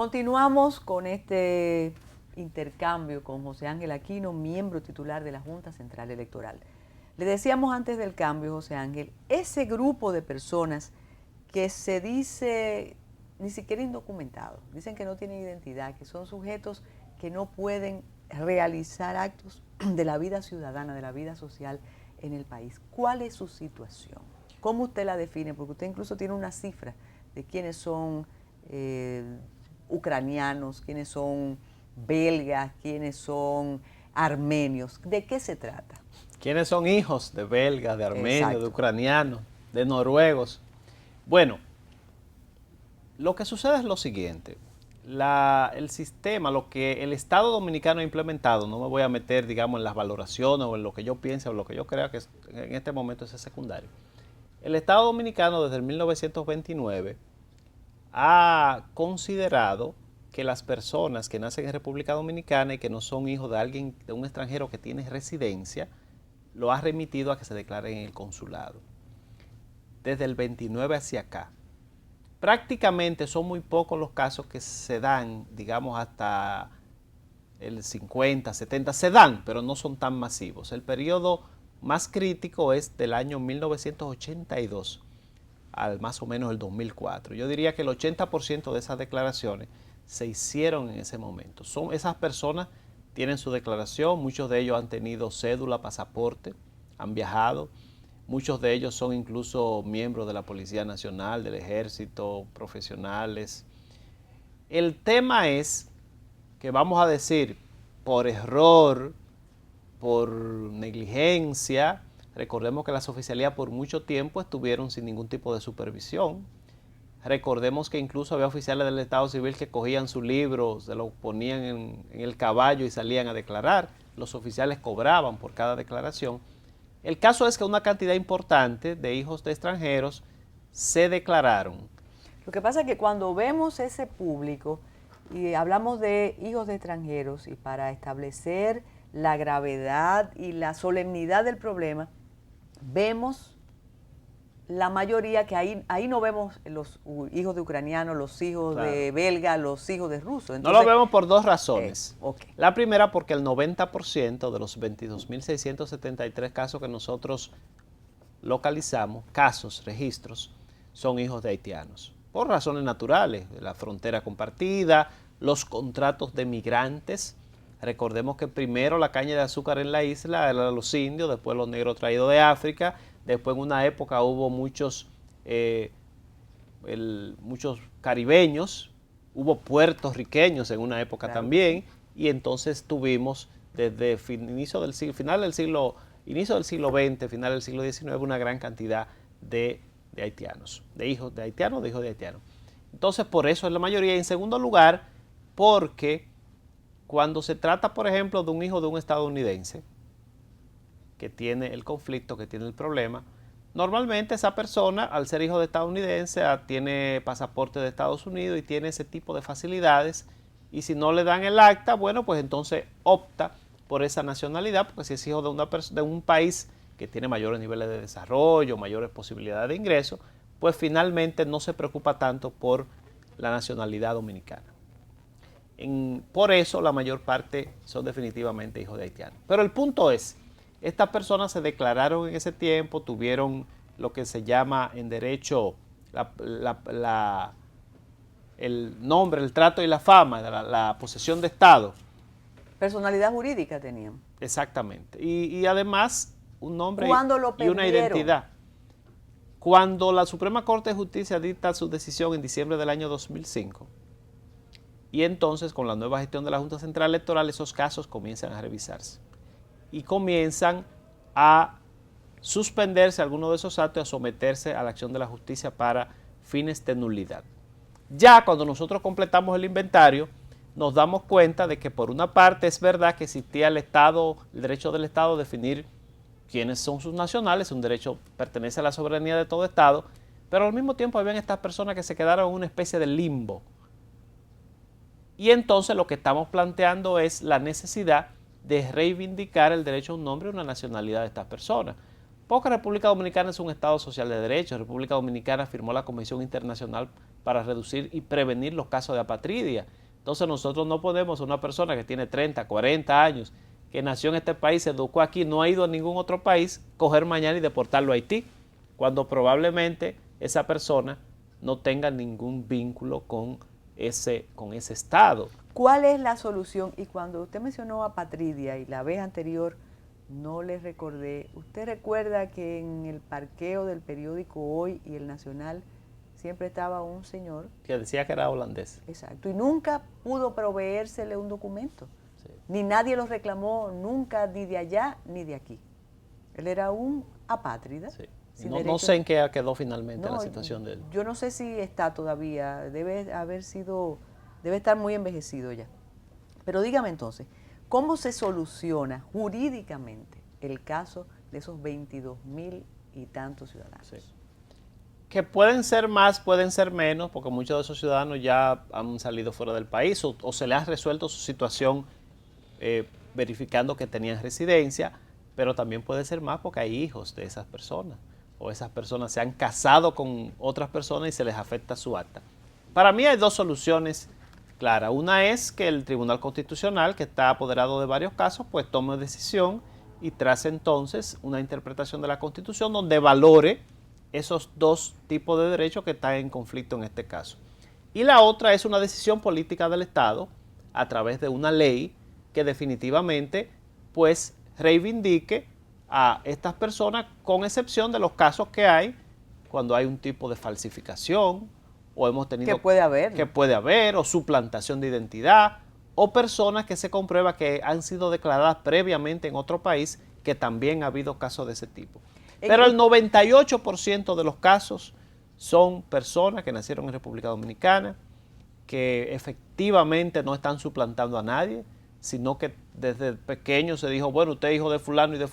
Continuamos con este intercambio con José Ángel Aquino, miembro titular de la Junta Central Electoral. Le decíamos antes del cambio, José Ángel, ese grupo de personas que se dice ni siquiera indocumentados, dicen que no tienen identidad, que son sujetos que no pueden realizar actos de la vida ciudadana, de la vida social en el país. ¿Cuál es su situación? ¿Cómo usted la define? Porque usted incluso tiene una cifra de quiénes son ucranianos, quiénes son belgas, quiénes son armenios. ¿De qué se trata? ¿Quiénes son hijos de belgas, de armenios, Exacto, de ucranianos, de noruegos? Bueno, lo que sucede es lo siguiente. El sistema, lo que el Estado Dominicano ha implementado, no me voy a meter, digamos, en las valoraciones o en lo que yo piense o lo que yo crea que en este momento es secundario. El Estado Dominicano desde el 1929 ha considerado que las personas que nacen en República Dominicana y que no son hijos de alguien, de un extranjero que tiene residencia, lo ha remitido a que se declaren en el consulado. Desde el 29 hacia acá. Prácticamente son muy pocos los casos que se dan, digamos, hasta el 50, 70, se dan, pero no son tan masivos. El periodo más crítico es del año 1982 al más o menos el 2004. Yo diría que el 80% de esas declaraciones se hicieron en ese momento. Esas personas tienen su declaración, muchos de ellos han tenido cédula, pasaporte, han viajado, muchos de ellos son incluso miembros de la Policía Nacional, del Ejército, profesionales. El tema es que vamos a decir, por error, por negligencia, recordemos que las oficialías por mucho tiempo estuvieron sin ningún tipo de supervisión. Recordemos que incluso había oficiales del Estado Civil que cogían su libro, se lo ponían en el caballo y salían a declarar. Los oficiales cobraban por cada declaración. El caso es que una cantidad importante de hijos de extranjeros se declararon. Lo que pasa es que cuando vemos ese público y hablamos de hijos de extranjeros y para establecer la gravedad y la solemnidad del problema, vemos la mayoría que ahí no vemos los hijos de ucranianos, los hijos Claro. de belga, los hijos de rusos. No lo vemos por dos razones. Okay. La primera porque el 90% de los 22.673 casos que nosotros localizamos, registros, son hijos de haitianos. Por razones naturales, la frontera compartida, los contratos de migrantes. Recordemos que primero la caña de azúcar en la isla era los indios, después los negros traídos de África, después en una época hubo muchos caribeños, hubo puertorriqueños en una época también, y entonces tuvimos desde inicio del siglo XX, final del siglo XIX, una gran cantidad de haitianos, de hijos de haitianos, de hijos de haitianos. Entonces, por eso es la mayoría. Y en segundo lugar, porque cuando se trata, por ejemplo, de un hijo de un estadounidense que tiene el conflicto, que tiene el problema, normalmente esa persona, al ser hijo de estadounidense, tiene pasaporte de Estados Unidos y tiene ese tipo de facilidades, y si no le dan el acta, bueno, pues entonces opta por esa nacionalidad, porque si es hijo de un país que tiene mayores niveles de desarrollo, mayores posibilidades de ingreso, pues finalmente no se preocupa tanto por la nacionalidad dominicana. Por eso la mayor parte son definitivamente hijos de haitianos. Pero el punto es, estas personas se declararon en ese tiempo, tuvieron lo que se llama en derecho el nombre, el trato y la fama, la posesión de Estado. Personalidad jurídica tenían. Exactamente. Y además un nombre y una identidad. Cuando la Suprema Corte de Justicia dicta su decisión en diciembre del año 2005, y entonces con la nueva gestión de la Junta Central Electoral, esos casos comienzan a revisarse y comienzan a suspenderse algunos de esos actos y a someterse a la acción de la justicia para fines de nulidad. Ya cuando nosotros completamos el inventario, nos damos cuenta de que por una parte es verdad que existía el derecho del Estado a definir quiénes son sus nacionales, un derecho pertenece a la soberanía de todo Estado, pero al mismo tiempo habían estas personas que se quedaron en una especie de limbo. Y entonces lo que estamos planteando es la necesidad de reivindicar el derecho a un nombre y una nacionalidad de estas personas. Porque República Dominicana es un Estado social de derecho. República Dominicana firmó la Convención Internacional para reducir y prevenir los casos de apatridia. Entonces nosotros no podemos a una persona que tiene 30, 40 años, que nació en este país, se educó aquí, no ha ido a ningún otro país, coger mañana y deportarlo a Haití, cuando probablemente esa persona no tenga ningún vínculo con ese Estado. ¿Cuál es la solución? Y cuando usted mencionó apatridia y la vez anterior no le recordé, ¿usted recuerda que en el parqueo del periódico Hoy y El Nacional siempre estaba un señor? Que decía que era holandés. Exacto, y nunca pudo proveérsele un documento. Sí. Ni nadie lo reclamó nunca, ni de allá ni de aquí. Él era un apátrida. Sí. Sin No sé en qué quedó finalmente la situación de él. Yo no sé si está todavía, debe estar muy envejecido ya. Pero dígame entonces, ¿cómo se soluciona jurídicamente el caso de esos 22,000 y tantos ciudadanos? Sí. Que pueden ser más, pueden ser menos, porque muchos de esos ciudadanos ya han salido fuera del país o se les ha resuelto su situación verificando que tenían residencia, pero también puede ser más porque hay hijos de esas personas o esas personas se han casado con otras personas y se les afecta su acta. Para mí hay dos soluciones claras. Una es que el Tribunal Constitucional, que está apoderado de varios casos, pues tome decisión y trace entonces una interpretación de la Constitución donde valore esos dos tipos de derechos que están en conflicto en este caso. Y la otra es una decisión política del Estado a través de una ley que definitivamente pues reivindique a estas personas, con excepción de los casos que hay cuando hay un tipo de falsificación o hemos tenido que puede haber, ¿no? Que puede haber, o suplantación de identidad, o personas que se comprueba que han sido declaradas previamente en otro país, que también ha habido casos de ese tipo. Pero el 98% de los casos son personas que nacieron en República Dominicana, que efectivamente no están suplantando a nadie, sino que desde pequeño se dijo, bueno, usted es hijo de fulano y de fulano.